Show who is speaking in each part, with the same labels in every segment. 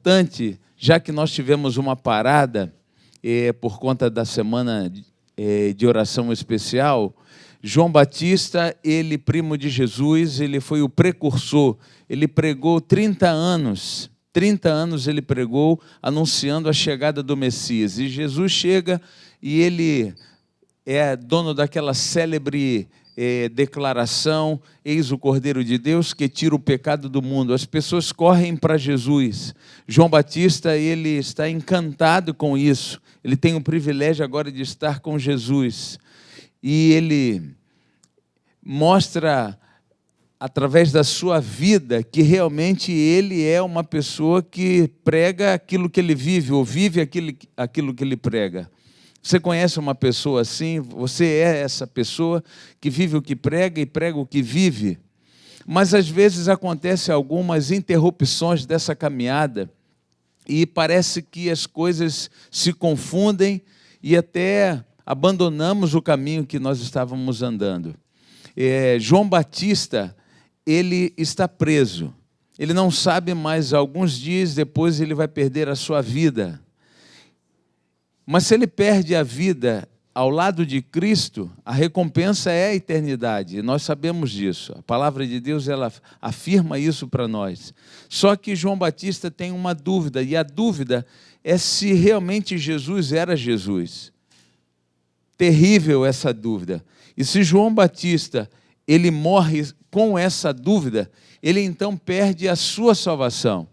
Speaker 1: importante, já que nós tivemos uma parada por conta da semana de oração especial, João Batista, ele primo de Jesus, ele foi o precursor, ele pregou 30 anos ele pregou, anunciando a chegada do Messias. E Jesus chega e ele é dono daquela célebre declaração: eis o Cordeiro de Deus que tira o pecado do mundo. As pessoas correm para Jesus. João Batista, ele está encantado com isso. Ele tem o privilégio agora de estar com Jesus. E ele mostra, através da sua vida, que realmente ele é uma pessoa que prega aquilo que ele vive, ou vive aquilo que ele prega. Você conhece uma pessoa assim? Você é essa pessoa que vive o que prega e prega o que vive? Mas às vezes acontecem algumas interrupções dessa caminhada e parece que as coisas se confundem e até abandonamos o caminho que nós estávamos andando. João Batista, ele está preso. Ele não sabe mais, alguns dias depois ele vai perder a sua vida. Mas se ele perde a vida ao lado de Cristo, a recompensa é a eternidade. E nós sabemos disso. A palavra de Deus, ela afirma isso para nós. Só que João Batista tem uma dúvida, e a dúvida é se realmente Jesus era Jesus. Terrível essa dúvida. E se João Batista, ele morre com essa dúvida, ele então perde a sua salvação.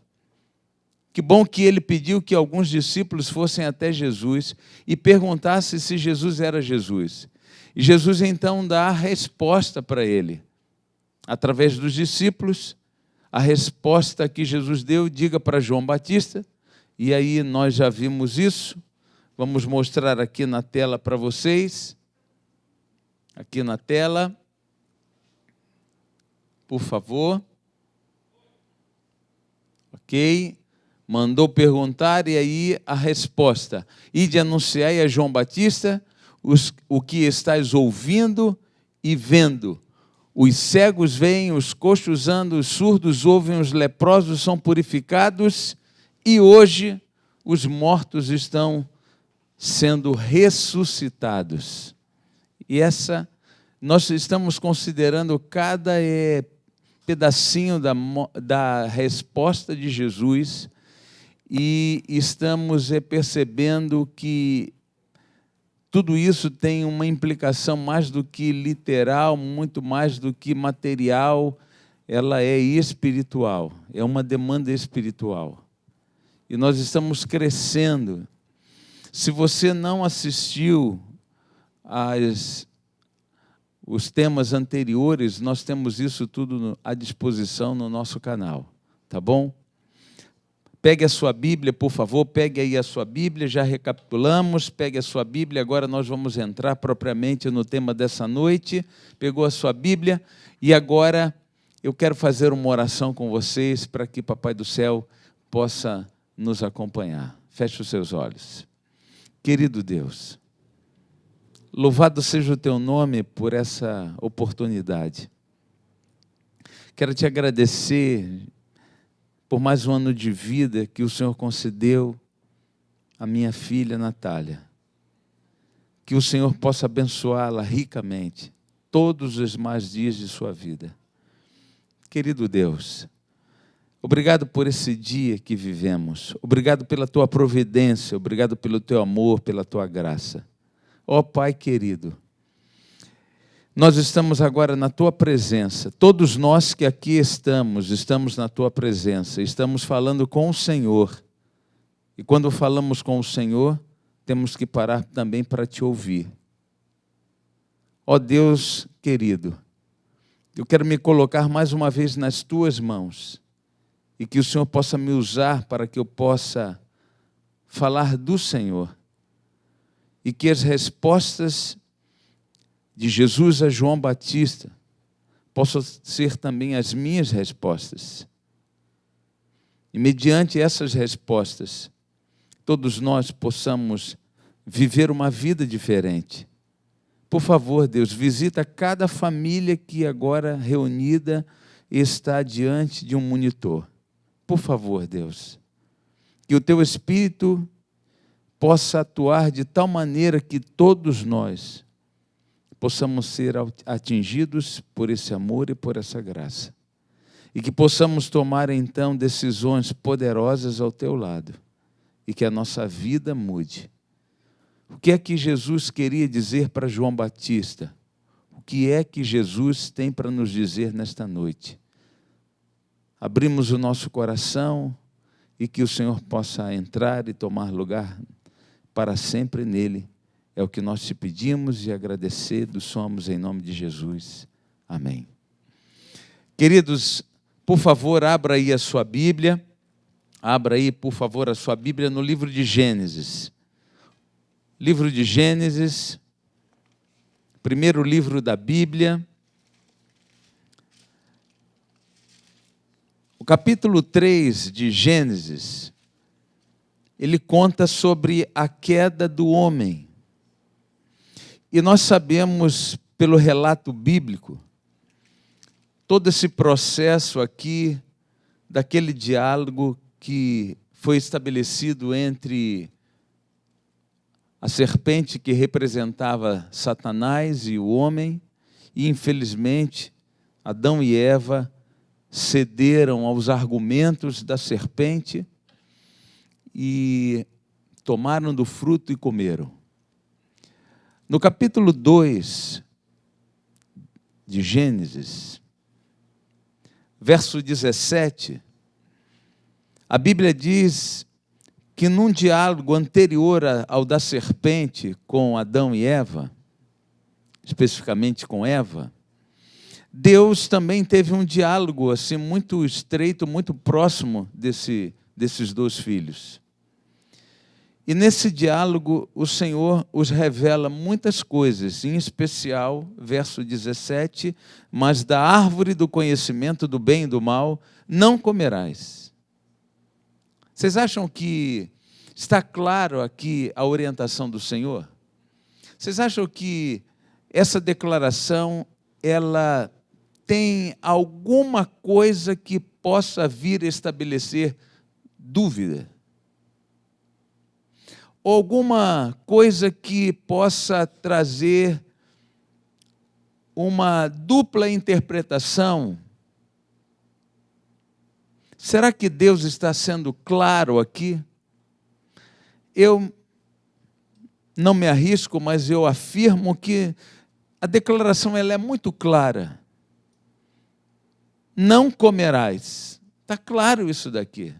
Speaker 1: Que bom que ele pediu que alguns discípulos fossem até Jesus e perguntassem se Jesus era Jesus. E Jesus então dá a resposta para ele. Através dos discípulos, a resposta que Jesus deu, diga para João Batista, e aí nós já vimos isso. Vamos mostrar aqui na tela para vocês. Aqui na tela. Por favor. Ok. Mandou perguntar e aí a resposta. Ide anunciai a João Batista o que estáis ouvindo e vendo. Os cegos veem, os coxos andam, os surdos ouvem, os leprosos são purificados e hoje os mortos estão sendo ressuscitados. E nós estamos considerando cada pedacinho da resposta de Jesus e estamos percebendo que tudo isso tem uma implicação mais do que literal, muito mais do que material, ela é espiritual, é uma demanda espiritual. E nós estamos crescendo. Se você não assistiu os temas anteriores, nós temos isso tudo à disposição no nosso canal, tá bom? Pegue a sua Bíblia, por favor, pegue aí a sua Bíblia, já recapitulamos, pegue a sua Bíblia, agora nós vamos entrar propriamente no tema dessa noite. Pegou a sua Bíblia e agora eu quero fazer uma oração com vocês para que Papai do Céu possa nos acompanhar. Feche os seus olhos. Querido Deus, louvado seja o teu nome por essa oportunidade. Quero te agradecer por mais um ano de vida que o Senhor concedeu à minha filha Natália. Que o Senhor possa abençoá-la ricamente todos os mais dias de sua vida. Querido Deus, obrigado por esse dia que vivemos. Obrigado pela tua providência, obrigado pelo teu amor, pela tua graça. Ó Pai querido, nós estamos agora na Tua presença. Todos nós que aqui estamos na Tua presença. Estamos falando com o Senhor. E quando falamos com o Senhor, temos que parar também para Te ouvir. Ó Deus querido, eu quero me colocar mais uma vez nas Tuas mãos. E que o Senhor possa me usar para que eu possa falar do Senhor. E que as respostas de Jesus a João Batista possam ser também as minhas respostas. E mediante essas respostas, todos nós possamos viver uma vida diferente. Por favor, Deus, visita cada família que agora reunida está diante de um monitor. Por favor, Deus. que o teu Espírito possa atuar de tal maneira que todos nós possamos ser atingidos por esse amor e por essa graça. E que possamos tomar, então, decisões poderosas ao teu lado. E que a nossa vida mude. O que é que Jesus queria dizer para João Batista? O que é que Jesus tem para nos dizer nesta noite? Abrimos o nosso coração e que o Senhor possa entrar e tomar lugar para sempre nele. É o que nós te pedimos e agradecidos somos em nome de Jesus. Amém. Queridos, por favor, abra aí a sua Bíblia. Abra aí, por favor, a sua Bíblia no livro de Gênesis. Livro de Gênesis, primeiro livro da Bíblia. O capítulo 3 de Gênesis, ele conta sobre a queda do homem. E nós sabemos, pelo relato bíblico, todo esse processo aqui, daquele diálogo que foi estabelecido entre a serpente que representava Satanás e o homem, e infelizmente Adão e Eva cederam aos argumentos da serpente e tomaram do fruto e comeram. No capítulo 2 de Gênesis, verso 17, a Bíblia diz que num diálogo anterior ao da serpente com Adão e Eva, especificamente com Eva, Deus também teve um diálogo assim muito estreito, muito próximo desses dois filhos. E nesse diálogo o Senhor os revela muitas coisas, em especial, verso 17, mas da árvore do conhecimento do bem e do mal não comerás. Vocês acham que está claro aqui a orientação do Senhor? Vocês acham que essa declaração, ela tem alguma coisa que possa vir a estabelecer dúvida? Ou alguma coisa que possa trazer uma dupla interpretação? Será que Deus está sendo claro aqui? Eu não me arrisco, mas eu afirmo que a declaração ela é muito clara. Não comerás. Está claro isso daqui.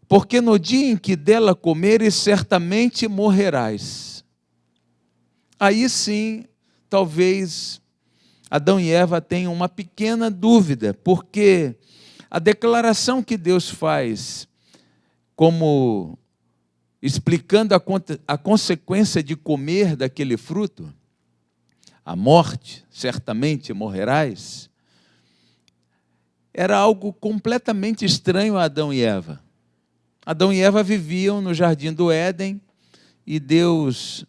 Speaker 1: Porque no dia em que dela comeres, certamente morrerás. Aí sim, talvez Adão e Eva tenham uma pequena dúvida, porque a declaração que Deus faz, como explicando a consequência de comer daquele fruto, a morte, certamente morrerás, era algo completamente estranho a Adão e Eva. Adão e Eva viviam no jardim do Éden e Deus,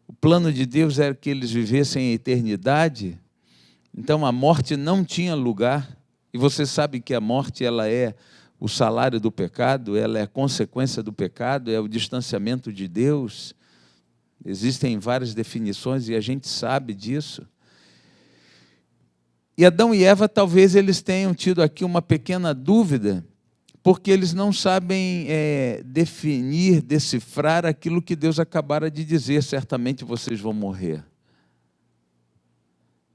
Speaker 1: o plano de Deus era que eles vivessem a eternidade. Então a morte não tinha lugar, e você sabe que a morte ela é o salário do pecado, ela é a consequência do pecado, é o distanciamento de Deus. Existem várias definições e a gente sabe disso. E Adão e Eva talvez eles tenham tido aqui uma pequena dúvida, porque eles não sabem definir, decifrar aquilo que Deus acabara de dizer, certamente vocês vão morrer.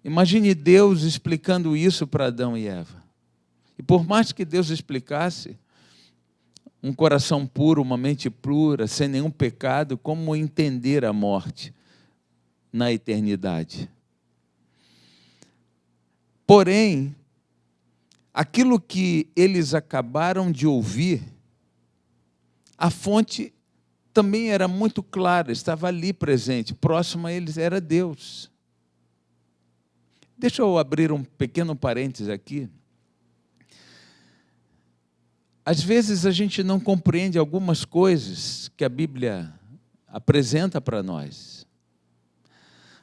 Speaker 1: Imagine Deus explicando isso para Adão e Eva. E por mais que Deus explicasse, um coração puro, uma mente pura, sem nenhum pecado, como entender a morte na eternidade? Porém, aquilo que eles acabaram de ouvir, a fonte também era muito clara, estava ali presente, próximo a eles era Deus. Deixa eu abrir um pequeno parênteses aqui. Às vezes a gente não compreende algumas coisas que a Bíblia apresenta para nós.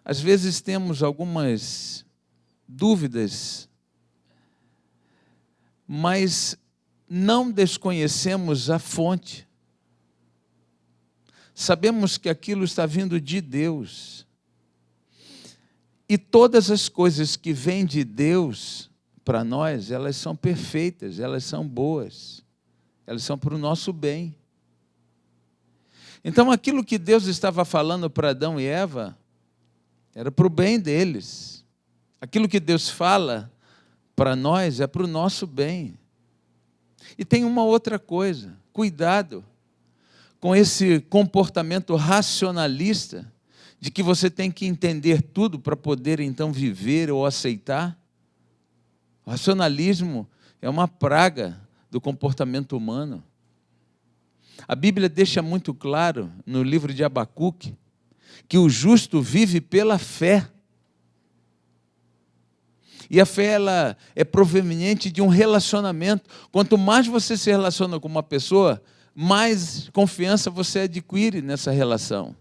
Speaker 1: Às vezes temos algumas dúvidas, mas não desconhecemos a fonte. Sabemos que aquilo está vindo de Deus. E todas as coisas que vêm de Deus para nós, elas são perfeitas, elas são boas, elas são para o nosso bem. Então, aquilo que Deus estava falando para Adão e Eva, era para o bem deles. Aquilo que Deus fala para nós é para o nosso bem. E tem uma outra coisa, cuidado com esse comportamento racionalista, de que você tem que entender tudo para poder então viver ou aceitar. O racionalismo é uma praga do comportamento humano. A Bíblia deixa muito claro, no livro de Abacuque, que o justo vive pela fé. E a fé, ela é proveniente de um relacionamento. Quanto mais você se relaciona com uma pessoa, mais confiança você adquire nessa relação.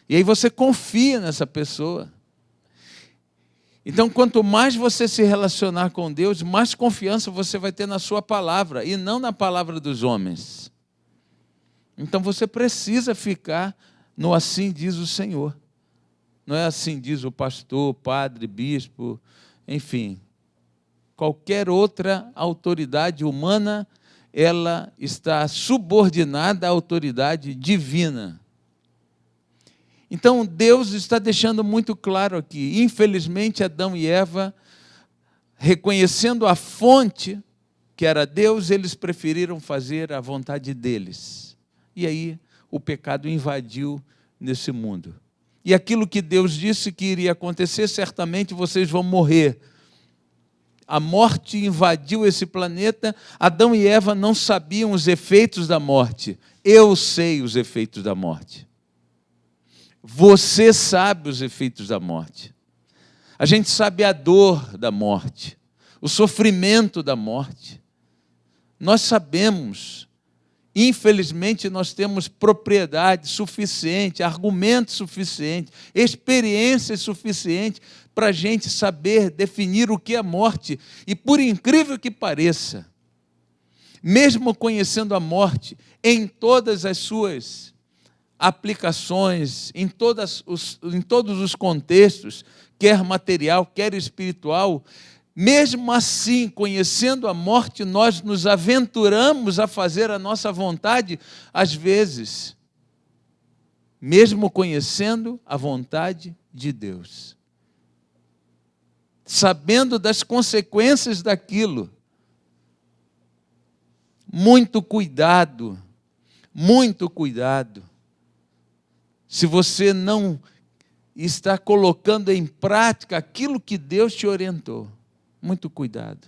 Speaker 1: E aí você confia nessa pessoa. Então, quanto mais você se relacionar com Deus, mais confiança você vai ter na sua palavra, e não na palavra dos homens. Então, você precisa ficar no assim diz o Senhor. Não é assim diz o pastor, padre, bispo, enfim. Qualquer outra autoridade humana, ela está subordinada à autoridade divina. Então, Deus está deixando muito claro aqui. Infelizmente, Adão e Eva, reconhecendo a fonte, que era Deus, eles preferiram fazer a vontade deles. E aí, o pecado invadiu nesse mundo. E aquilo que Deus disse que iria acontecer, certamente vocês vão morrer. A morte invadiu esse planeta. Adão e Eva não sabiam os efeitos da morte. Eu sei os efeitos da morte. Você sabe os efeitos da morte. A gente sabe a dor da morte, o sofrimento da morte. Nós sabemos. Infelizmente, nós temos propriedade suficiente, argumento suficiente, experiência suficiente para a gente saber definir o que é morte. E por incrível que pareça, mesmo conhecendo a morte em todas as suas aplicações, em todos os contextos, quer material, quer espiritual, mesmo assim, conhecendo a morte, nós nos aventuramos a fazer a nossa vontade, às vezes, mesmo conhecendo a vontade de Deus, sabendo das consequências daquilo. Muito cuidado, muito cuidado. Se você não está colocando em prática aquilo que Deus te orientou, muito cuidado.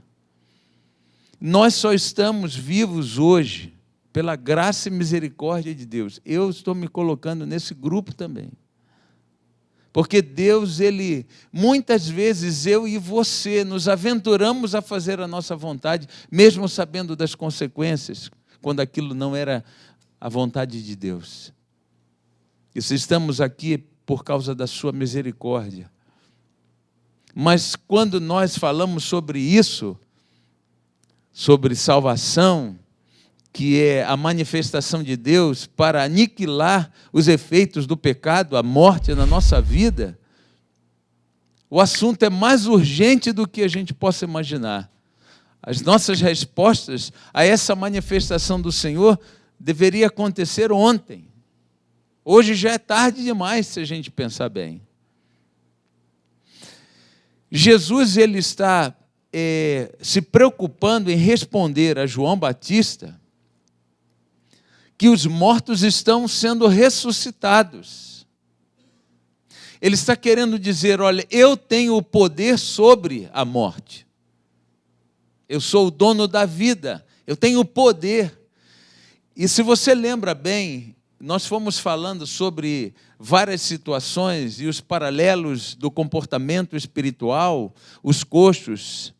Speaker 1: Nós só estamos vivos hoje pela graça e misericórdia de Deus. Eu estou me colocando nesse grupo também. Porque Deus, Ele, muitas vezes eu e você nos aventuramos a fazer a nossa vontade, mesmo sabendo das consequências, quando aquilo não era a vontade de Deus. E se estamos aqui por causa da sua misericórdia. Mas quando nós falamos sobre isso, sobre salvação, que é a manifestação de Deus para aniquilar os efeitos do pecado, a morte na nossa vida, o assunto é mais urgente do que a gente possa imaginar. As nossas respostas a essa manifestação do Senhor deveria acontecer ontem. Hoje já é tarde demais, se a gente pensar bem. Jesus, ele está se preocupando em responder a João Batista que os mortos estão sendo ressuscitados. Ele está querendo dizer, olha, eu tenho o poder sobre a morte. Eu sou o dono da vida, eu tenho o poder. E se você lembra bem, nós fomos falando sobre várias situações e os paralelos do comportamento espiritual, os coxos,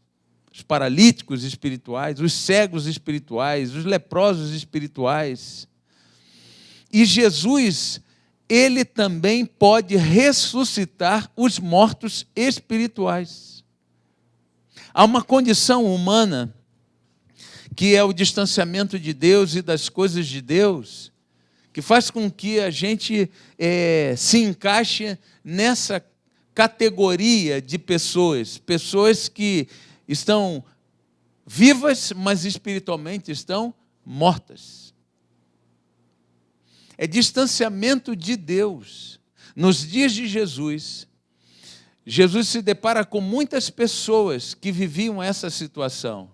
Speaker 1: os paralíticos espirituais, os cegos espirituais, os leprosos espirituais. E Jesus, ele também pode ressuscitar os mortos espirituais. Há uma condição humana que é o distanciamento de Deus e das coisas de Deus, que faz com que a gente se encaixe nessa categoria de pessoas que estão vivas, mas espiritualmente estão mortas. É distanciamento de Deus. Nos dias de Jesus, Jesus se depara com muitas pessoas que viviam essa situação.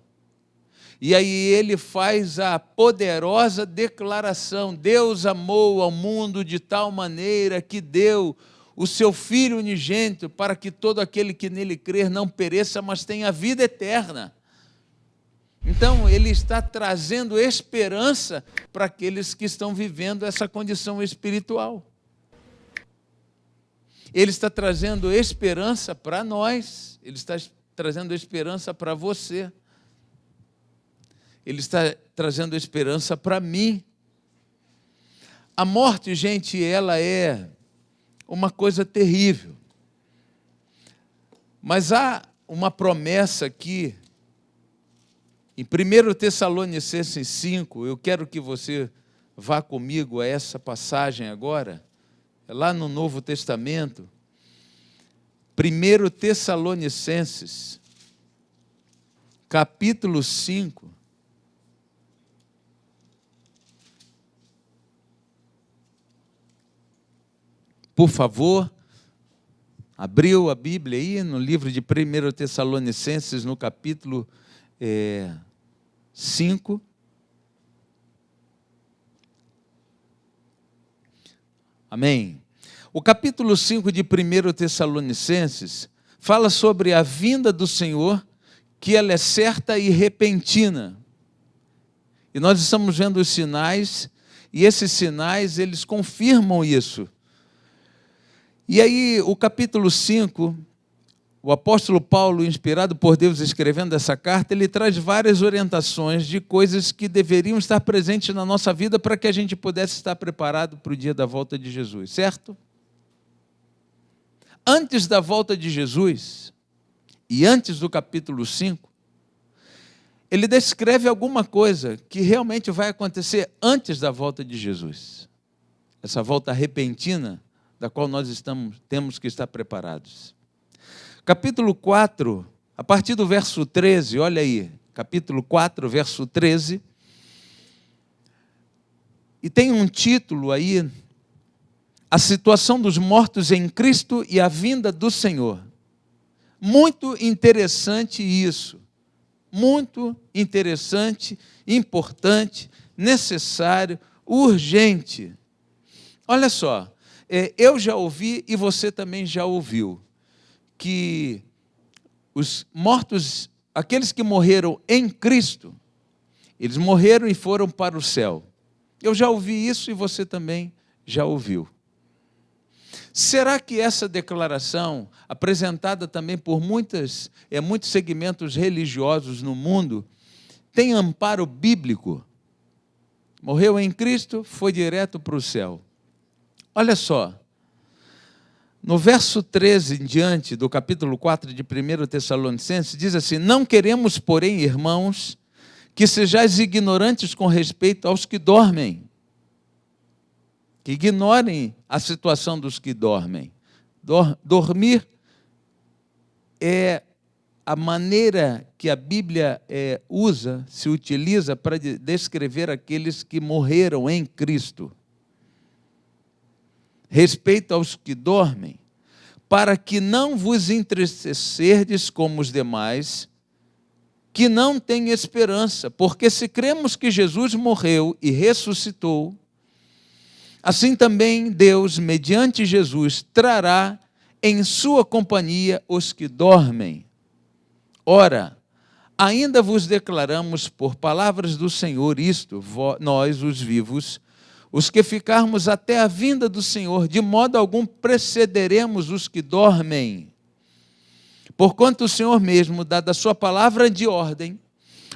Speaker 1: E aí ele faz a poderosa declaração: Deus amou ao mundo de tal maneira que deu o seu Filho unigênito para que todo aquele que nele crer não pereça, mas tenha vida eterna. Então, ele está trazendo esperança para aqueles que estão vivendo essa condição espiritual. Ele está trazendo esperança para nós, ele está trazendo esperança para você. Ele está trazendo esperança para mim. A morte, gente, ela é uma coisa terrível. Mas há uma promessa aqui, em 1 Tessalonicenses 5, eu quero que você vá comigo a essa passagem agora, lá no Novo Testamento, 1 Tessalonicenses, capítulo 5, por favor, abriu a Bíblia aí no livro de 1 Tessalonicenses, no capítulo 5. Amém. O capítulo 5 de 1 Tessalonicenses fala sobre a vinda do Senhor, que ela é certa e repentina. E nós estamos vendo os sinais, e esses sinais, eles confirmam isso. E aí, o capítulo 5, o apóstolo Paulo, inspirado por Deus, escrevendo essa carta, ele traz várias orientações de coisas que deveriam estar presentes na nossa vida para que a gente pudesse estar preparado para o dia da volta de Jesus, certo? Antes da volta de Jesus, e antes do capítulo 5, ele descreve alguma coisa que realmente vai acontecer antes da volta de Jesus. Essa volta repentina, da qual nós temos que estar preparados. Capítulo 4, a partir do verso 13, olha aí, capítulo 4, verso 13, e tem um título aí, a situação dos mortos em Cristo e a vinda do Senhor. Muito interessante isso, muito interessante, importante, necessário, urgente. Olha só, eu já ouvi e você também já ouviu, que os mortos, aqueles que morreram em Cristo, eles morreram e foram para o céu. Eu já ouvi isso e você também já ouviu. Será que essa declaração, apresentada também por muitos segmentos religiosos no mundo, tem amparo bíblico? Morreu em Cristo, foi direto para o céu. Olha só, no verso 13 em diante do capítulo 4 de 1 Tessalonicenses, diz assim: não queremos, porém, irmãos, que sejais ignorantes com respeito aos que dormem, que ignorem a situação dos que dormem. Dormir é a maneira que a Bíblia se utiliza para descrever aqueles que morreram em Cristo. Respeito aos que dormem, para que não vos entristecerdes como os demais, que não têm esperança, porque se cremos que Jesus morreu e ressuscitou, assim também Deus, mediante Jesus, trará em sua companhia os que dormem. Ora, ainda vos declaramos por palavras do Senhor isto, nós, os vivos, os que ficarmos até a vinda do Senhor, de modo algum precederemos os que dormem. Porquanto o Senhor mesmo, dada a sua palavra de ordem,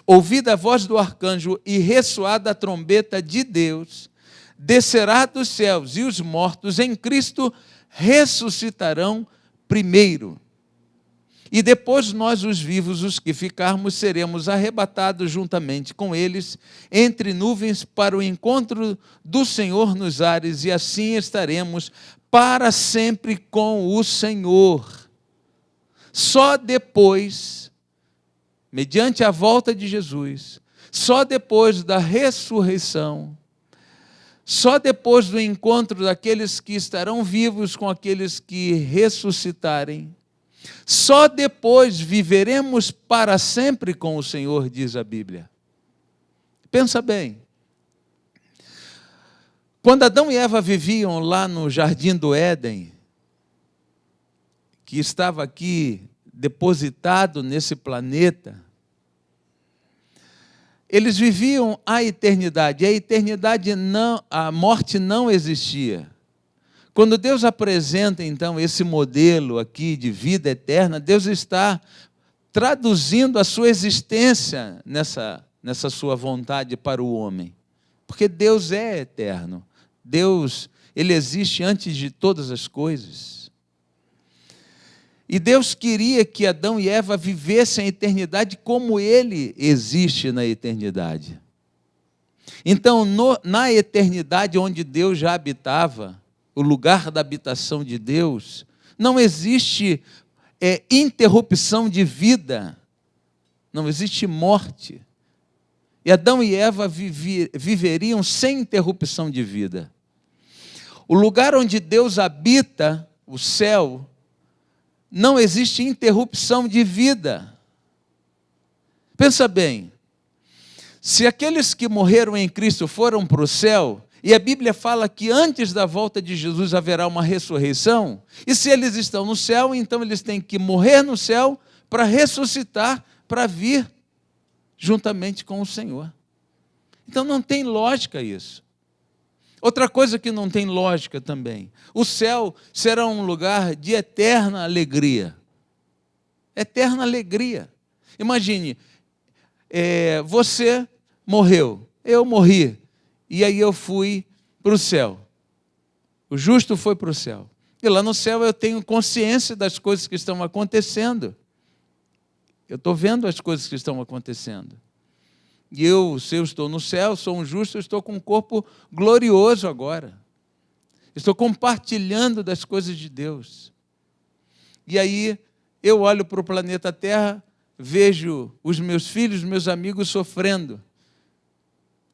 Speaker 1: ouvida a voz do arcanjo e ressoada a trombeta de Deus, descerá dos céus, e os mortos em Cristo ressuscitarão primeiro. E depois nós, os vivos, os que ficarmos, seremos arrebatados juntamente com eles entre nuvens para o encontro do Senhor nos ares, e assim estaremos para sempre com o Senhor. Só depois, mediante a volta de Jesus, só depois da ressurreição, só depois do encontro daqueles que estarão vivos com aqueles que ressuscitarem, só depois viveremos para sempre com o Senhor, diz a Bíblia. Pensa bem. Quando Adão e Eva viviam lá no Jardim do Éden, que estava aqui depositado nesse planeta, eles viviam a eternidade. A eternidade não, a morte não existia. Quando Deus apresenta, então, esse modelo aqui de vida eterna, Deus está traduzindo a sua existência nessa sua vontade para o homem. Porque Deus é eterno. Deus, Ele existe antes de todas as coisas. E Deus queria que Adão e Eva vivessem a eternidade como Ele existe na eternidade. Então, na eternidade onde Deus já habitava, o lugar da habitação de Deus, não existe interrupção de vida, não existe morte. E Adão e Eva viveriam sem interrupção de vida. O lugar onde Deus habita, o céu, não existe interrupção de vida. Pensa bem, se aqueles que morreram em Cristo foram para o céu, e a Bíblia fala que antes da volta de Jesus haverá uma ressurreição, e se eles estão no céu, então eles têm que morrer no céu para ressuscitar, para vir juntamente com o Senhor. Então não tem lógica isso. Outra coisa que não tem lógica também, o céu será um lugar de eterna alegria. Eterna alegria. Imagine, você morreu, eu morri, e aí eu fui para o céu. O justo foi para o céu. E lá no céu eu tenho consciência das coisas que estão acontecendo. Eu estou vendo as coisas que estão acontecendo. E se eu estou no céu, sou um justo, eu estou com um corpo glorioso agora. Estou compartilhando das coisas de Deus. E aí eu olho para o planeta Terra, vejo os meus filhos, meus amigos sofrendo.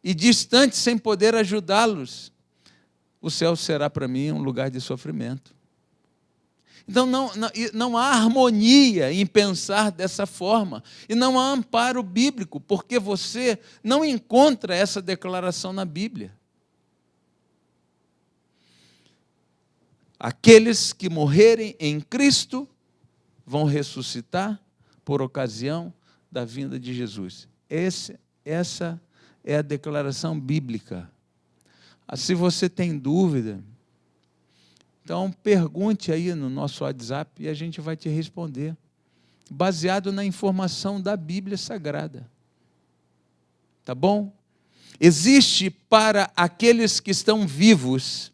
Speaker 1: E distante, sem poder ajudá-los. O céu será para mim um lugar de sofrimento. Então não há harmonia em pensar dessa forma. E não há amparo bíblico, porque você não encontra essa declaração na Bíblia. Aqueles que morrerem em Cristo vão ressuscitar por ocasião da vinda de Jesus. Essa é a declaração bíblica. Se você tem dúvida, então pergunte aí no nosso WhatsApp e a gente vai te responder, baseado na informação da Bíblia Sagrada. Tá bom? Existe para aqueles que estão vivos,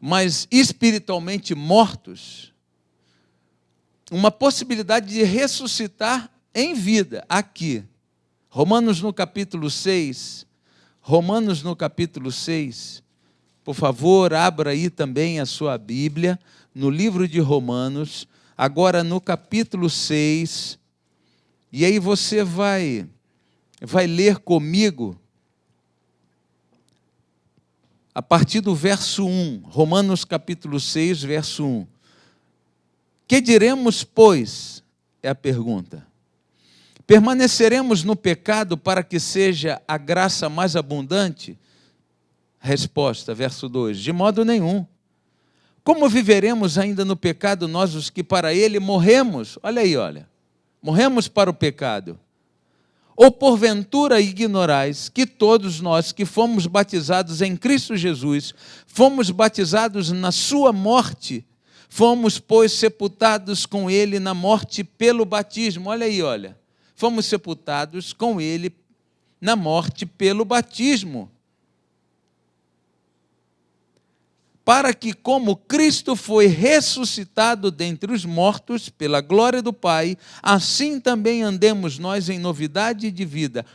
Speaker 1: mas espiritualmente mortos, uma possibilidade de ressuscitar em vida aqui. Romanos no capítulo 6, por favor, abra aí também a sua Bíblia, no livro de Romanos, agora no capítulo 6, e aí você vai ler comigo, a partir do verso 1, Romanos capítulo 6, verso 1. Que diremos, pois? É a pergunta. Permaneceremos no pecado para que seja a graça mais abundante? Resposta, verso 2, de modo nenhum. Como viveremos ainda no pecado nós os que para ele morremos? Olha aí, morremos para o pecado. Ou porventura ignorais que todos nós que fomos batizados em Cristo Jesus, fomos batizados na sua morte, fomos, pois, sepultados com ele na morte pelo batismo. Olha aí, fomos sepultados com ele na morte pelo batismo, para que, como Cristo foi ressuscitado dentre os mortos pela glória do Pai, assim também andemos nós em novidade de vida.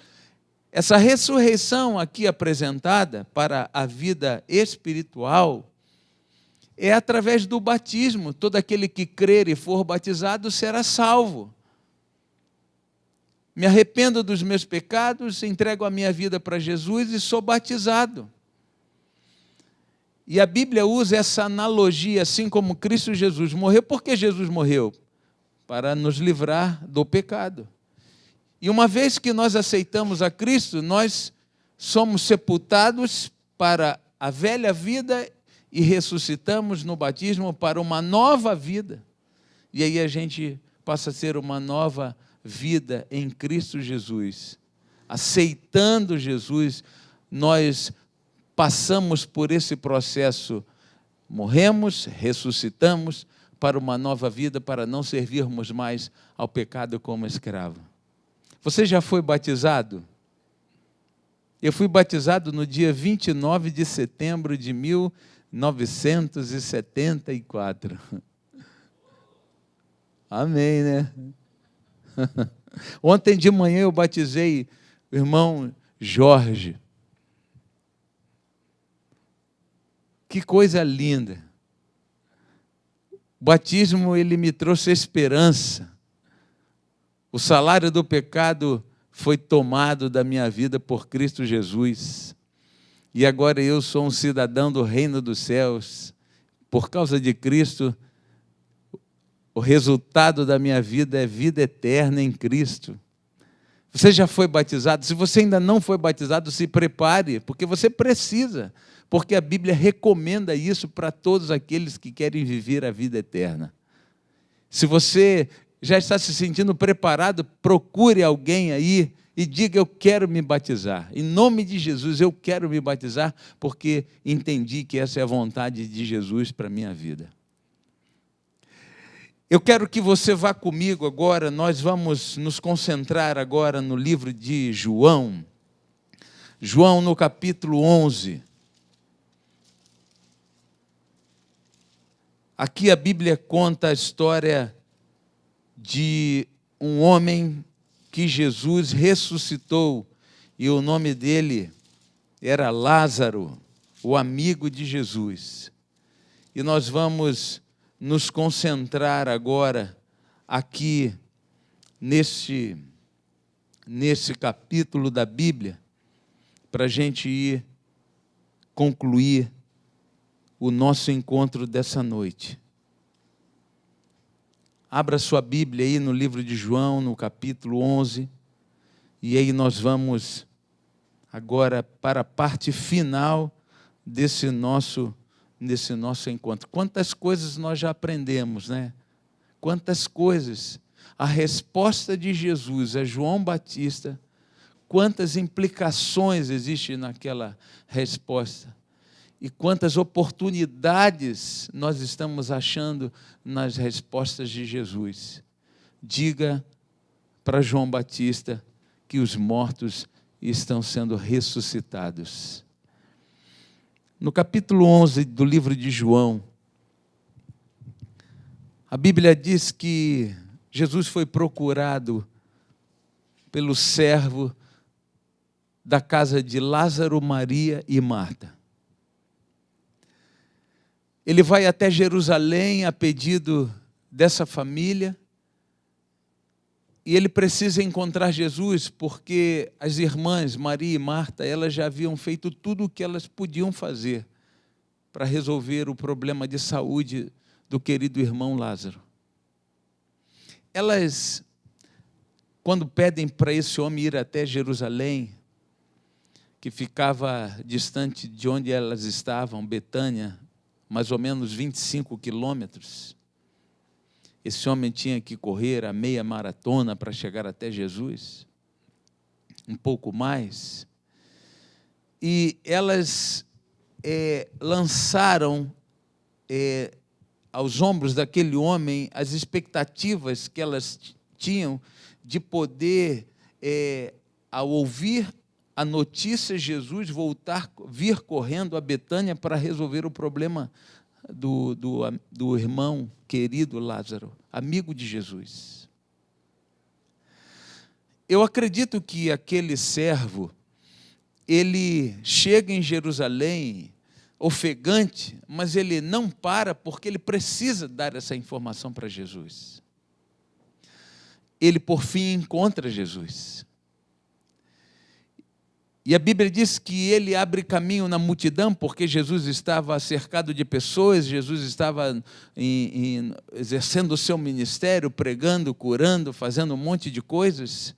Speaker 1: Essa ressurreição aqui apresentada para a vida espiritual é através do batismo. Todo aquele que crer e for batizado será salvo. Me arrependo dos meus pecados, entrego a minha vida para Jesus e sou batizado. E a Bíblia usa essa analogia, assim como Cristo Jesus morreu. Por que Jesus morreu? Para nos livrar do pecado. E uma vez que nós aceitamos a Cristo, nós somos sepultados para a velha vida e ressuscitamos no batismo para uma nova vida. E aí a gente passa a ser uma nova vida em Cristo Jesus. Aceitando Jesus, nós passamos por esse processo, morremos, ressuscitamos para uma nova vida, para não servirmos mais ao pecado como escravo. Você já foi batizado? Eu fui batizado no dia 29 de setembro de 1974. Amém, né? Ontem de manhã eu batizei o irmão Jorge. Que coisa linda. O batismo, ele me trouxe esperança. O salário do pecado foi tomado da minha vida por Cristo Jesus. E agora eu sou um cidadão do reino dos céus. Por causa de Cristo, o resultado da minha vida é vida eterna em Cristo. Você já foi batizado? Se você ainda não foi batizado, se prepare, porque você precisa. Porque a Bíblia recomenda isso para todos aqueles que querem viver a vida eterna. Se você já está se sentindo preparado, procure alguém aí e diga: eu quero me batizar. Em nome de Jesus, eu quero me batizar, porque entendi que essa é a vontade de Jesus para a minha vida. Eu quero que você vá comigo agora, nós vamos nos concentrar agora no livro de João. João, no capítulo 11. Aqui a Bíblia conta a história de um homem que Jesus ressuscitou, e o nome dele era Lázaro, o amigo de Jesus. E nós vamos nos concentrar agora aqui nesse capítulo da Bíblia, para a gente ir concluir o nosso encontro dessa noite. Abra sua Bíblia aí no livro de João, no capítulo 11, e aí nós vamos agora para a parte final desse nosso encontro. Quantas coisas nós já aprendemos, né? Quantas coisas. A resposta de Jesus a João Batista, quantas implicações existem naquela resposta. E quantas oportunidades nós estamos achando nas respostas de Jesus. Diga para João Batista que os mortos estão sendo ressuscitados. No capítulo 11 do livro de João, a Bíblia diz que Jesus foi procurado pelo servo da casa de Lázaro, Maria e Marta. Ele vai até Jerusalém a pedido dessa família e ele precisa encontrar Jesus porque as irmãs Maria e Marta, elas já haviam feito tudo o que elas podiam fazer para resolver o problema de saúde do querido irmão Lázaro. Elas, quando pedem para esse homem ir até Jerusalém, que ficava distante de onde elas estavam, Betânia, mais ou menos 25 quilômetros. Esse homem tinha que correr a meia maratona para chegar até Jesus, um pouco mais. E elas lançaram aos ombros daquele homem as expectativas que elas tinham de poder, ao ouvir a notícia de Jesus vir correndo a Betânia para resolver o problema do irmão querido Lázaro, amigo de Jesus. Eu acredito que aquele servo, ele chega em Jerusalém ofegante, mas ele não para porque ele precisa dar essa informação para Jesus. Ele, por fim, encontra Jesus. E a Bíblia diz que ele abre caminho na multidão, porque Jesus estava cercado de pessoas, Jesus estava exercendo o seu ministério, pregando, curando, fazendo um monte de coisas.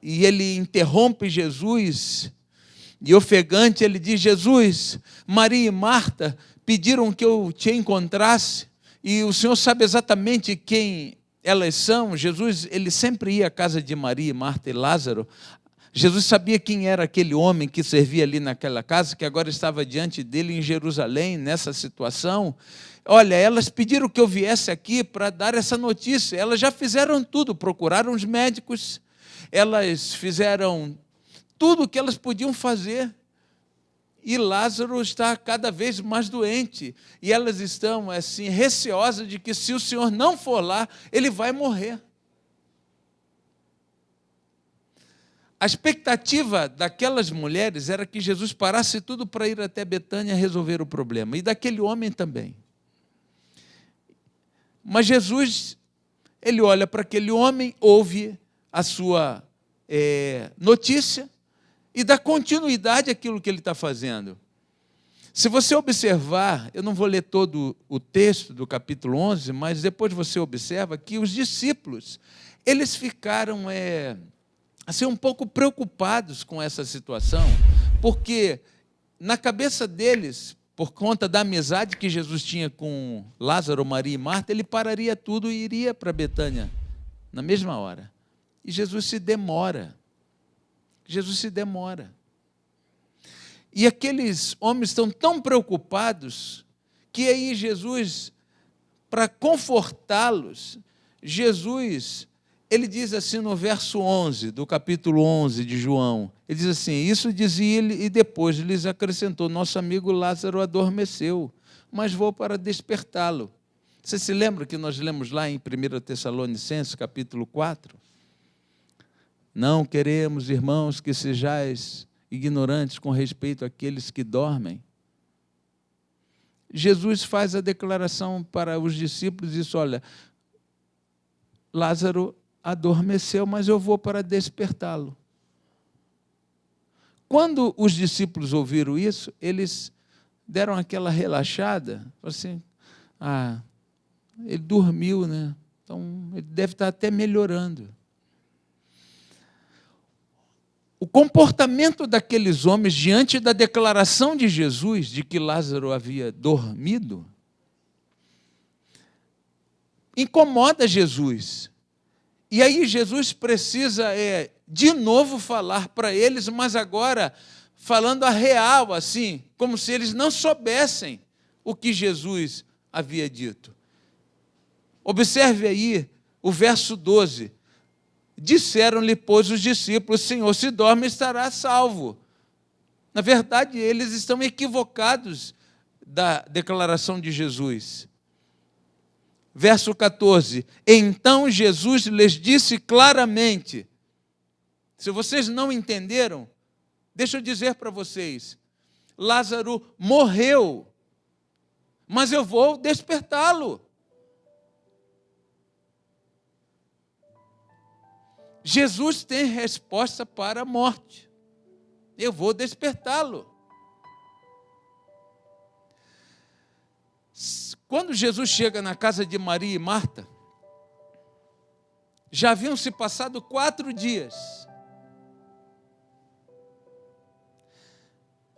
Speaker 1: E ele interrompe Jesus, e ofegante ele diz: Jesus, Maria e Marta pediram que eu te encontrasse, e o Senhor sabe exatamente quem elas são. Jesus, ele sempre ia à casa de Maria, Marta e Lázaro. Jesus sabia quem era aquele homem que servia ali naquela casa, que agora estava diante dele em Jerusalém, nessa situação. Olha, elas pediram que eu viesse aqui para dar essa notícia. Elas já fizeram tudo, procuraram os médicos, elas fizeram tudo o que elas podiam fazer. E Lázaro está cada vez mais doente. E elas estão assim receosas de que se o Senhor não for lá, ele vai morrer. A expectativa daquelas mulheres era que Jesus parasse tudo para ir até Betânia resolver o problema. E daquele homem também. Mas Jesus, ele olha para aquele homem, ouve a sua notícia e dá continuidade àquilo que ele está fazendo. Se você observar, eu não vou ler todo o texto do capítulo 11, mas depois você observa que os discípulos, eles ficaram assim, um pouco preocupados com essa situação, porque na cabeça deles, por conta da amizade que Jesus tinha com Lázaro, Maria e Marta, ele pararia tudo e iria para Betânia na mesma hora. E Jesus se demora. E aqueles homens estão tão preocupados que aí Jesus, para confortá-los, Jesus, ele diz assim no verso 11, do capítulo 11 de João, ele diz assim: isso dizia ele e depois lhes acrescentou: nosso amigo Lázaro adormeceu, mas vou para despertá-lo. Você se lembra que nós lemos lá em 1 Tessalonicenses, capítulo 4? Não queremos, irmãos, que sejais ignorantes com respeito àqueles que dormem. Jesus faz a declaração para os discípulos e diz: olha, Lázaro adormeceu, mas eu vou para despertá-lo. Quando os discípulos ouviram isso, eles deram aquela relaxada, assim: ele dormiu, né? Então ele deve estar até melhorando. O comportamento daqueles homens diante da declaração de Jesus de que Lázaro havia dormido incomoda Jesus. E aí Jesus precisa de novo falar para eles, mas agora falando a real, assim, como se eles não soubessem o que Jesus havia dito. Observe aí o verso 12. Disseram-lhe, pois, os discípulos: Senhor, se dorme, estará salvo. Na verdade, eles estão equivocados da declaração de Jesus. Verso 14. Então Jesus lhes disse claramente: se vocês não entenderam, deixa eu dizer para vocês, Lázaro morreu, mas eu vou despertá-lo. Jesus tem resposta para a morte. Eu vou despertá-lo. Quando Jesus chega na casa de Maria e Marta, já haviam se passado 4 dias.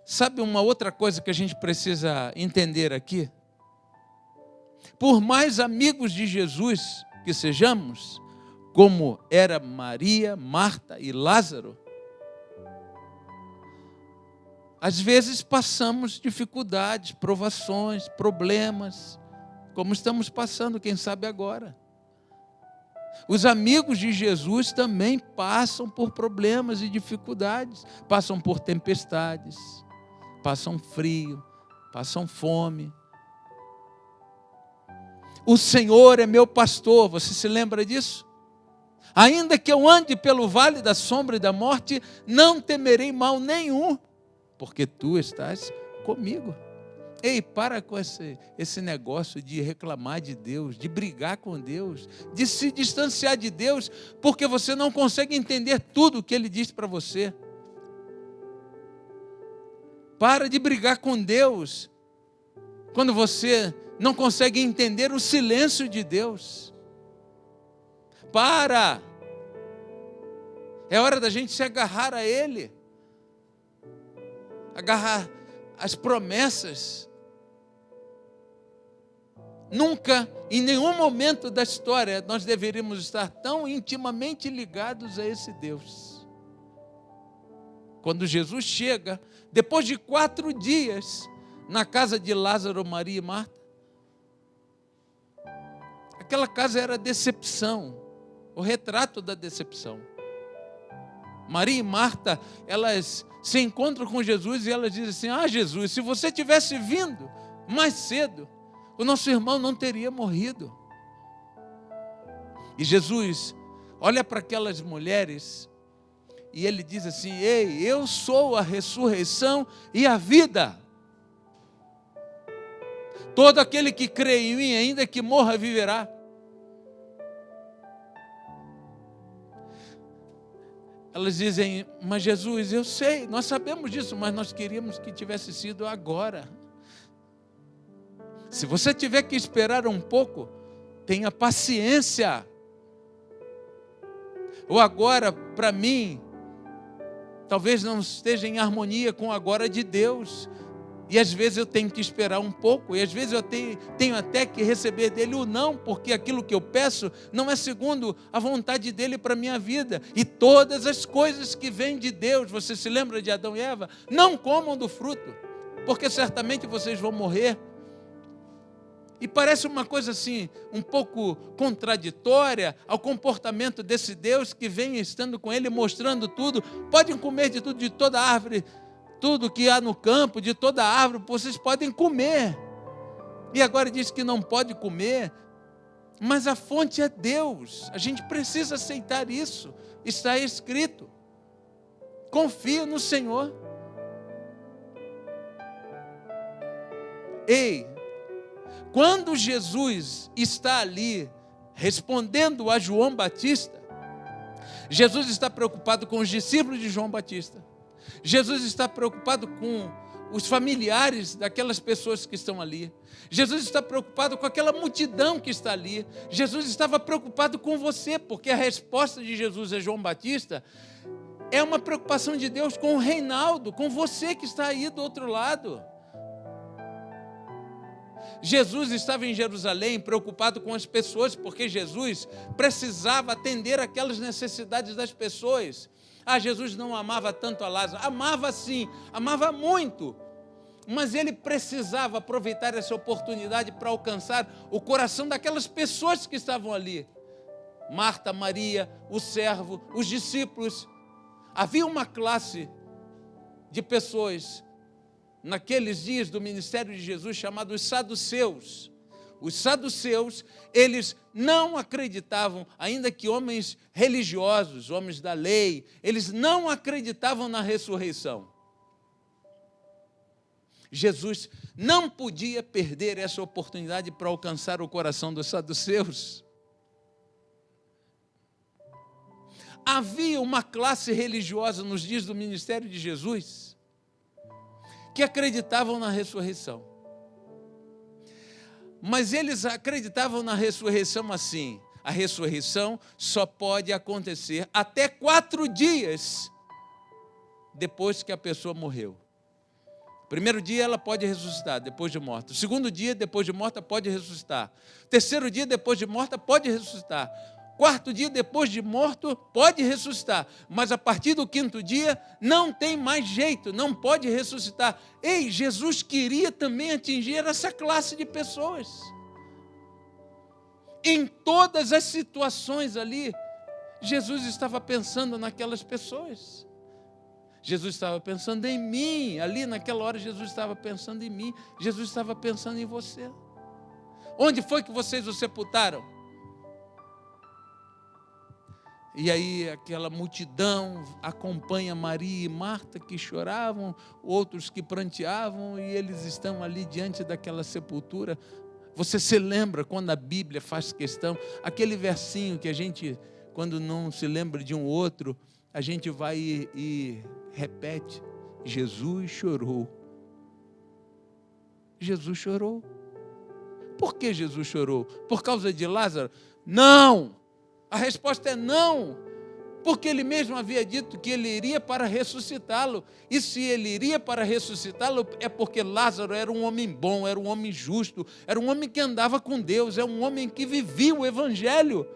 Speaker 1: Sabe uma outra coisa que a gente precisa entender aqui? Por mais amigos de Jesus que sejamos, como era Maria, Marta e Lázaro, às vezes passamos dificuldades, provações, problemas, como estamos passando, quem sabe agora. Os amigos de Jesus também passam por problemas e dificuldades, passam por tempestades, passam frio, passam fome. O Senhor é meu pastor, você se lembra disso? Ainda que eu ande pelo vale da sombra e da morte, não temerei mal nenhum, porque tu estás comigo. Ei, para com esse negócio de reclamar de Deus, de brigar com Deus, de se distanciar de Deus, porque você não consegue entender tudo o que Ele diz para você. Para de brigar com Deus, quando você não consegue entender o silêncio de Deus. Para! É hora da gente se agarrar a Ele, agarrar as promessas. Nunca, em nenhum momento da história, nós deveríamos estar tão intimamente ligados a esse Deus. Quando Jesus chega, depois de 4 dias, na casa de Lázaro, Maria e Marta, aquela casa era decepção, o retrato da decepção. Maria e Marta, elas se encontram com Jesus e elas dizem assim: Jesus, se você tivesse vindo mais cedo, o nosso irmão não teria morrido. E Jesus olha para aquelas mulheres e Ele diz assim: ei, eu sou a ressurreição e a vida. Todo aquele que crê em mim, ainda que morra, viverá. Elas dizem: mas Jesus, eu sei, nós sabemos disso, mas nós queríamos que tivesse sido agora. Se você tiver que esperar um pouco, tenha paciência. O agora, para mim, talvez não esteja em harmonia com o agora de Deus. E às vezes eu tenho que esperar um pouco, e às vezes eu tenho até que receber dele o não, porque aquilo que eu peço não é segundo a vontade dele para a minha vida. E todas as coisas que vêm de Deus, você se lembra de Adão e Eva? Não comam do fruto, porque certamente vocês vão morrer. E parece uma coisa assim, um pouco contraditória ao comportamento desse Deus que vem estando com ele, mostrando tudo. Podem comer de tudo, de toda árvore, tudo que há no campo, de toda árvore, vocês podem comer. E agora diz que não pode comer, mas a fonte é Deus. A gente precisa aceitar isso. Está escrito. Confia no Senhor. Ei, quando Jesus está ali respondendo a João Batista, Jesus está preocupado com os discípulos de João Batista. Jesus está preocupado com os familiares daquelas pessoas que estão ali. Jesus está preocupado com aquela multidão que está ali. Jesus estava preocupado com você, porque a resposta de Jesus a João Batista é uma preocupação de Deus com o Reinaldo, com você que está aí do outro lado. Jesus estava em Jerusalém preocupado com as pessoas, porque Jesus precisava atender aquelas necessidades das pessoas. Jesus não amava tanto a Lázaro, amava sim, amava muito, mas ele precisava aproveitar essa oportunidade para alcançar o coração daquelas pessoas que estavam ali. Marta, Maria, o servo, os discípulos. Havia uma classe de pessoas naqueles dias do ministério de Jesus chamados os saduceus. Os saduceus, eles não acreditavam, ainda que homens religiosos, homens da lei, eles não acreditavam na ressurreição. Jesus não podia perder essa oportunidade para alcançar o coração dos saduceus. Havia uma classe religiosa nos dias do ministério de Jesus que acreditavam na ressurreição. Mas eles acreditavam na ressurreição assim: a ressurreição só pode acontecer até 4 dias depois que a pessoa morreu. Primeiro dia ela pode ressuscitar depois de morta. O segundo dia depois de morta pode ressuscitar. Terceiro dia depois de morta pode ressuscitar. 4º dia depois de morto pode ressuscitar, mas a partir do 5º dia não tem mais jeito, não pode ressuscitar. Ei, Jesus queria também atingir essa classe de pessoas. Em todas as situações ali, Jesus estava pensando naquelas pessoas. Jesus estava pensando em mim. Ali naquela hora Jesus estava pensando em mim. Jesus estava pensando em você. Onde foi que vocês o sepultaram? E aí aquela multidão acompanha Maria e Marta, que choravam, outros que pranteavam, e eles estão ali diante daquela sepultura. Você se lembra quando a Bíblia faz questão, aquele versinho que a gente, quando não se lembra de um outro, a gente vai e repete: Jesus chorou. Jesus chorou. Por que Jesus chorou? Por causa de Lázaro? Não! A resposta é não, porque ele mesmo havia dito que ele iria para ressuscitá-lo. E se ele iria para ressuscitá-lo, é porque Lázaro era um homem bom, era um homem justo, era um homem que andava com Deus, é um homem que vivia o Evangelho.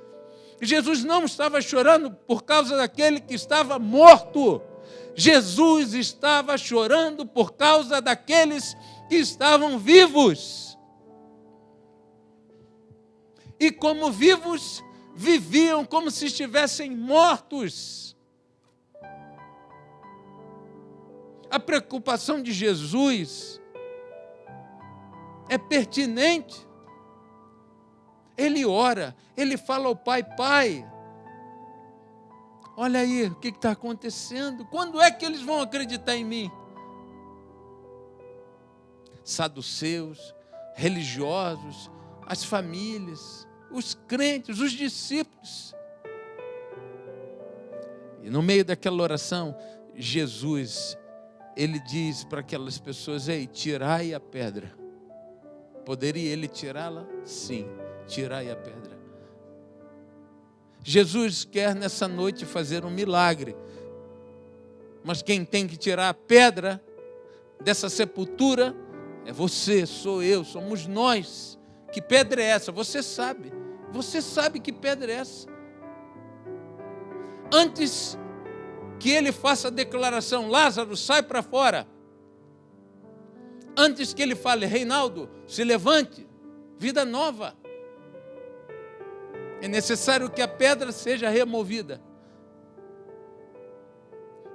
Speaker 1: Jesus não estava chorando por causa daquele que estava morto. Jesus estava chorando por causa daqueles que estavam vivos. E como vivos, viviam como se estivessem mortos. A preocupação de Jesus é pertinente. Ele ora, ele fala ao Pai: Pai, olha aí o que está acontecendo. Quando é que eles vão acreditar em mim? Saduceus, religiosos, as famílias, os crentes, os discípulos. E no meio daquela oração, Jesus, ele diz para aquelas pessoas: ei, tirai a pedra. Poderia ele tirá-la? Sim, tirai a pedra. Jesus quer nessa noite fazer um milagre, mas quem tem que tirar a pedra dessa sepultura é você, sou eu, somos nós. Que pedra é essa? Você sabe que pedra é essa. Antes que ele faça a declaração: Lázaro, sai para fora. Antes que ele fale: Reinaldo, se levante, vida nova. É necessário que a pedra seja removida.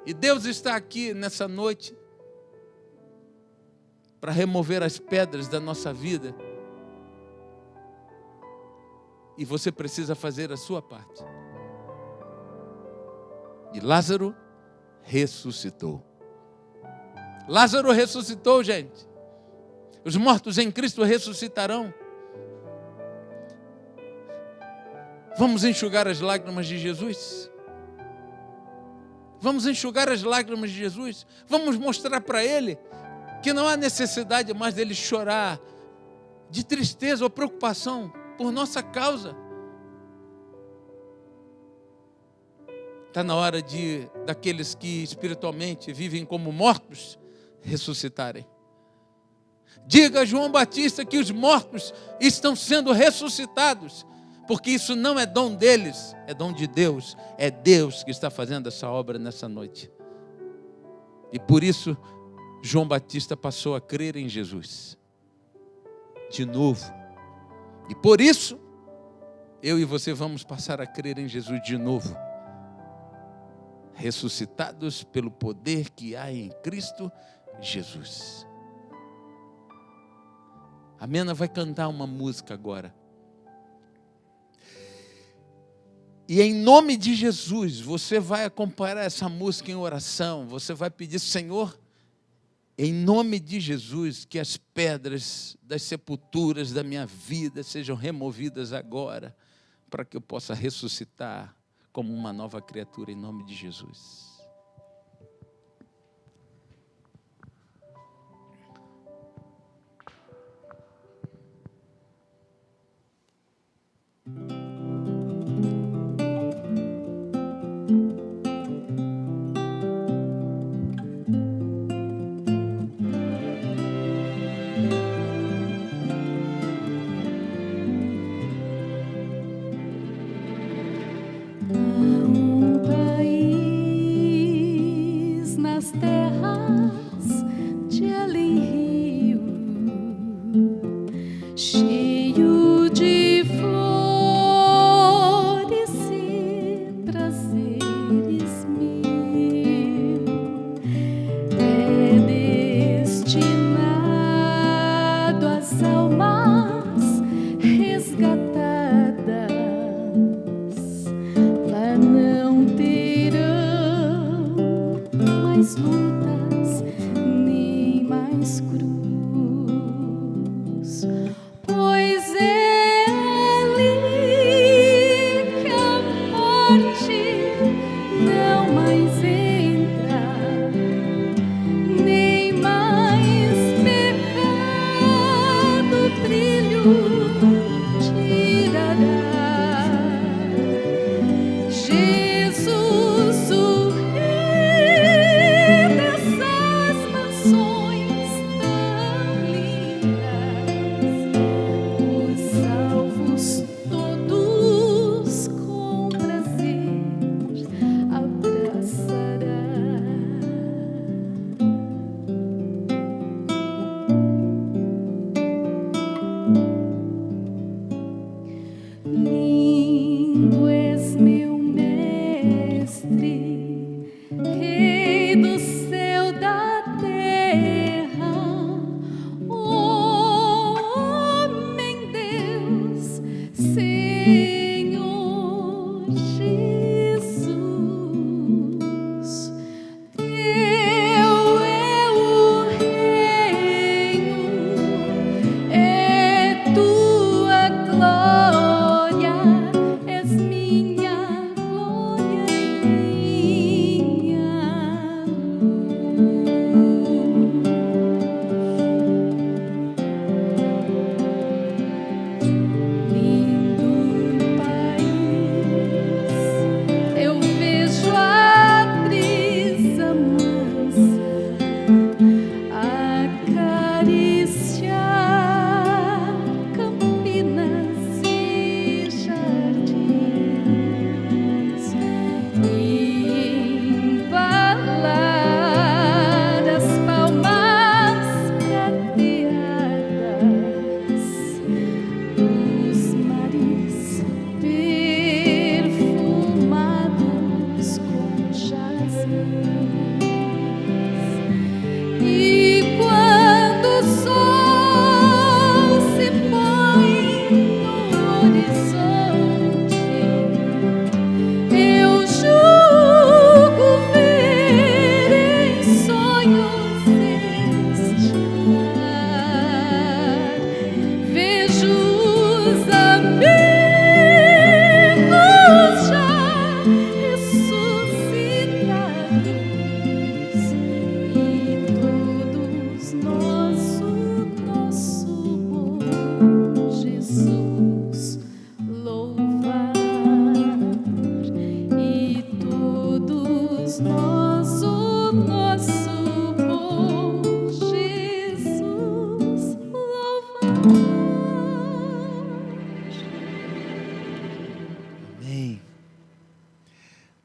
Speaker 1: E Deus está aqui nessa noite para remover as pedras da nossa vida. E você precisa fazer a sua parte. E Lázaro ressuscitou. Lázaro ressuscitou, gente. Os mortos em Cristo ressuscitarão. Vamos enxugar as lágrimas de Jesus? Vamos enxugar as lágrimas de Jesus? Vamos mostrar para Ele que não há necessidade mais dele chorar de tristeza ou preocupação por nossa causa. Está na hora daqueles que espiritualmente vivem como mortos ressuscitarem. Diga a João Batista que os mortos estão sendo ressuscitados, porque isso não é dom deles, é dom de Deus. É Deus que está fazendo essa obra nessa noite. E por isso João Batista passou a crer em Jesus de novo. E por isso eu e você vamos passar a crer em Jesus de novo, ressuscitados pelo poder que há em Cristo Jesus. A Mena vai cantar uma música agora. E em nome de Jesus, você vai acompanhar essa música em oração. Você vai pedir: Senhor, em nome de Jesus, que as pedras das sepulturas da minha vida sejam removidas agora, para que eu possa ressuscitar como uma nova criatura, em nome de Jesus.
Speaker 2: Cheio de flores.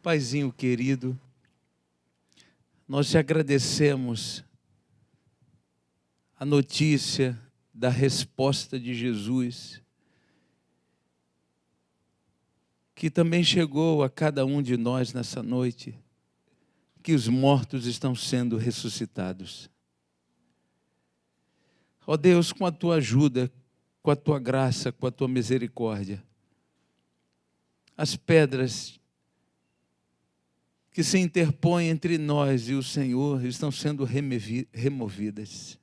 Speaker 1: Paizinho querido, nós te agradecemos a notícia da resposta de Jesus, que também chegou a cada um de nós nessa noite, que os mortos estão sendo ressuscitados. Ó Deus, com a tua ajuda, com a tua graça, com a tua misericórdia, as pedras que se interpõem entre nós e o Senhor estão sendo removidas.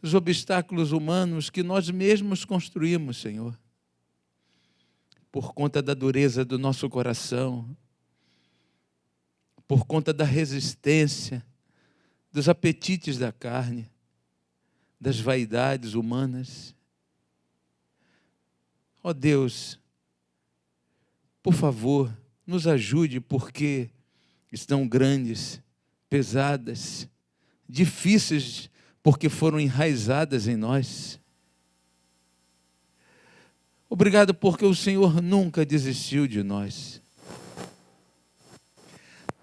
Speaker 1: Os obstáculos humanos que nós mesmos construímos, Senhor, por conta da dureza do nosso coração, por conta da resistência, dos apetites da carne, das vaidades humanas. Ó Deus, por favor, nos ajude, porque estão grandes, pesadas, difíceis, porque foram enraizadas em nós. Obrigado porque o Senhor nunca desistiu de nós.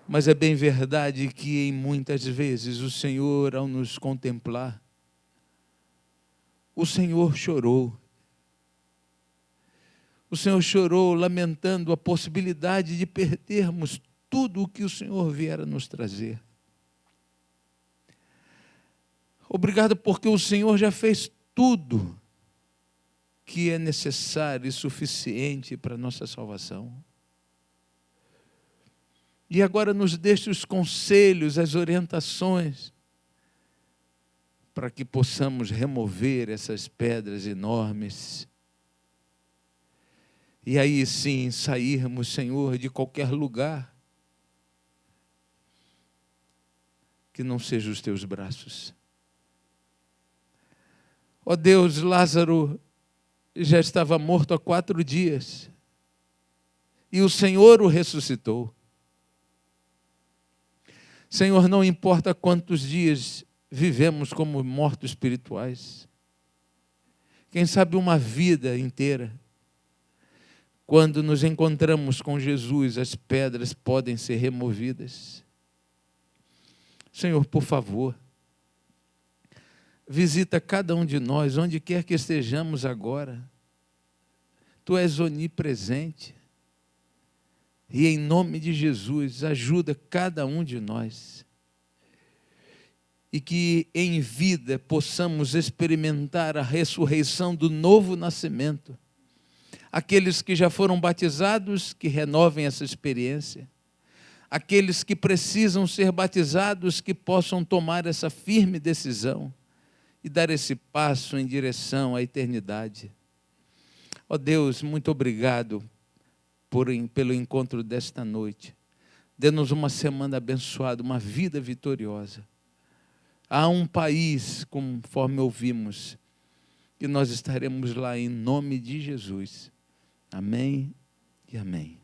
Speaker 1: Mas é bem verdade que em muitas vezes o Senhor, ao nos contemplar, o Senhor chorou. O Senhor chorou lamentando a possibilidade de perdermos tudo o que o Senhor viera nos trazer. Obrigado porque o Senhor já fez tudo que é necessário e suficiente para a nossa salvação. E agora nos deixe os conselhos, as orientações, para que possamos remover essas pedras enormes. E aí sim sairmos, Senhor, de qualquer lugar que não seja os teus braços. Ó Deus, Lázaro já estava morto há 4 dias e o Senhor o ressuscitou. Senhor, não importa quantos dias vivemos como mortos espirituais, quem sabe uma vida inteira. Quando nos encontramos com Jesus, as pedras podem ser removidas. Senhor, por favor, visita cada um de nós, onde quer que estejamos agora. Tu és onipresente. E em nome de Jesus, ajuda cada um de nós. E que em vida possamos experimentar a ressurreição do novo nascimento. Aqueles que já foram batizados, que renovem essa experiência. Aqueles que precisam ser batizados, que possam tomar essa firme decisão e dar esse passo em direção à eternidade. Ó Deus, muito obrigado pelo encontro desta noite. Dê-nos uma semana abençoada, uma vida vitoriosa. Há um país, conforme ouvimos, que nós estaremos lá em nome de Jesus. Amém e amém.